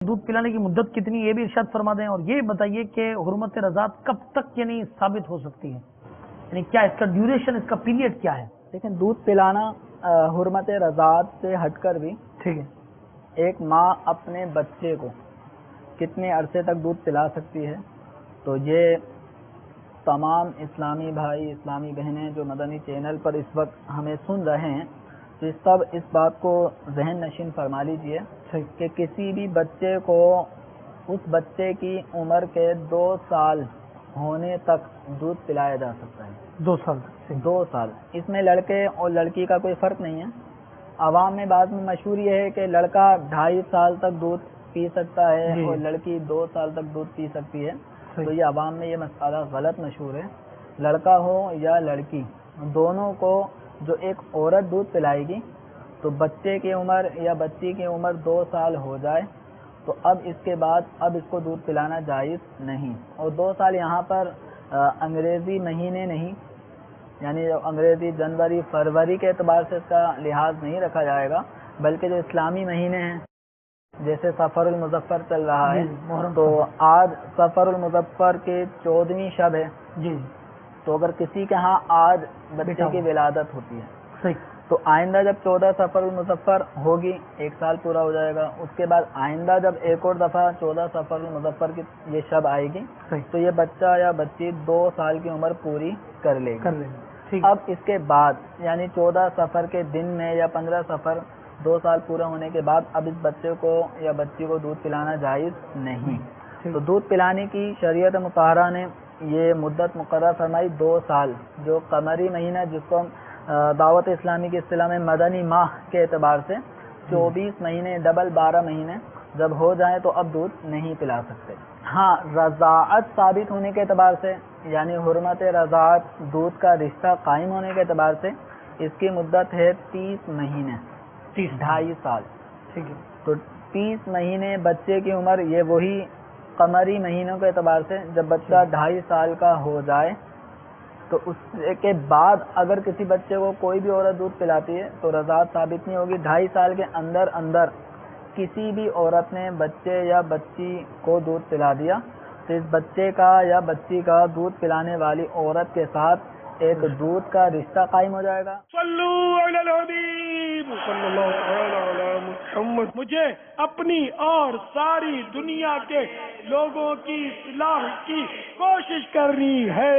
दूध पिलाने की मुद्दत कितनी, ये भी इरशाद फरमा दें। और ये बताइए कि हुर्मत रज़ात कब तक यानी साबित हो सकती है, यानी क्या इसका ड्यूरेशन, इसका पीरियड क्या है? लेकिन दूध पिलाना हुर्मत रज़ात से हटकर भी, ठीक है, एक माँ अपने बच्चे को कितने अरसे तक दूध पिला सकती है, तो ये तमाम इस्लामी भाई, इस्लामी बहनें जो मदनी चैनल पर इस वक्त हमें सुन रहे हैं, तो सब इस बात को जहन नशीन फरमा लीजिए कि किसी भी बच्चे को उस बच्चे की उम्र के 2 साल होने तक दूध पिलाया जा सकता है। 2 साल? 2 साल। इसमें लड़के और लड़की का कोई फ़र्क नहीं है। आवाम में बाद में मशहूर ये है कि लड़का 2.5 साल तक दूध पी सकता है और लड़की 2 साल तक दूध पी सकती है। तो ये आवाम में ये मसला गलत मशहूर है। लड़का हो या लड़की, दोनों को जो एक औरत दूध पिलाएगी, तो बच्चे की उम्र या बच्ची की उम्र 2 साल हो जाए तो अब इसके बाद अब इसको दूध पिलाना जायज़ नहीं। और 2 साल यहाँ पर अंग्रेज़ी महीने नहीं, यानी अंग्रेज़ी जनवरी फरवरी के एतबार से इसका लिहाज नहीं रखा जाएगा, बल्कि जो इस्लामी महीने हैं, जैसे सफ़रुल मुज़फ़्फ़र चल रहा है, तो आज सफ़रुल मुज़फ़्फ़र की 14वीं शब है जी। तो अगर किसी के यहाँ आज बच्चे की विलादत होती है, सही, तो आइंदा जब 14 सफ़रुल मुज़फ़्फ़र होगी, 1 साल पूरा हो जाएगा। उसके बाद आइंदा जब एक और दफ़ा 14 सफ़रुल मुज़फ़्फ़र की ये शब आएगी, तो ये बच्चा या बच्ची 2 साल की उम्र पूरी कर लेगी। अब इसके बाद यानी 14 सफ़र के दिन में या 15 सफ़र 2 साल पूरा होने के बाद अब इस बच्चे को या बच्ची को दूध पिलाना जायज़ नहीं। तो दूध पिलाने की शरीयत मुताहरा ने ये मुद्दत मुकर्रर फरमाई 2 साल, जो कमरी महीना जिसको हम दावत इस्लामी की इस्तिलाह में मदनी माह के एतबार से 24 महीने डबल 12 महीने जब हो जाएं तो अब दूध नहीं पिला सकते। हाँ, रज़ाअत साबित होने के एतबार से, यानी हुर्मत रज़ाअत दूध का रिश्ता कायम होने के एतबार से इसकी मुद्दत है 30 महीने, 2.5 साल। ठीक है। तो 30 महीने बच्चे की उम्र, ये वही कमरी महीनों के एतबार से जब बच्चा 2.5 साल का हो जाए, तो उसके बाद अगर किसी बच्चे को कोई भी औरत दूध पिलाती है तो रज़ाअत साबित नहीं होगी। 2.5 साल के अंदर अंदर किसी भी औरत ने बच्चे या बच्ची को दूध पिला दिया तो इस बच्चे का या बच्ची का दूध पिलाने वाली औरत के साथ एक दूध का रिश्ता कायम हो जाएगा। सल्लू अलल हबीब सल्लल्लाहु तआला अला मुहम्मद। मुझे अपनी और सारी दुनिया के लोगों की इस्लाह की कोशिश करनी है।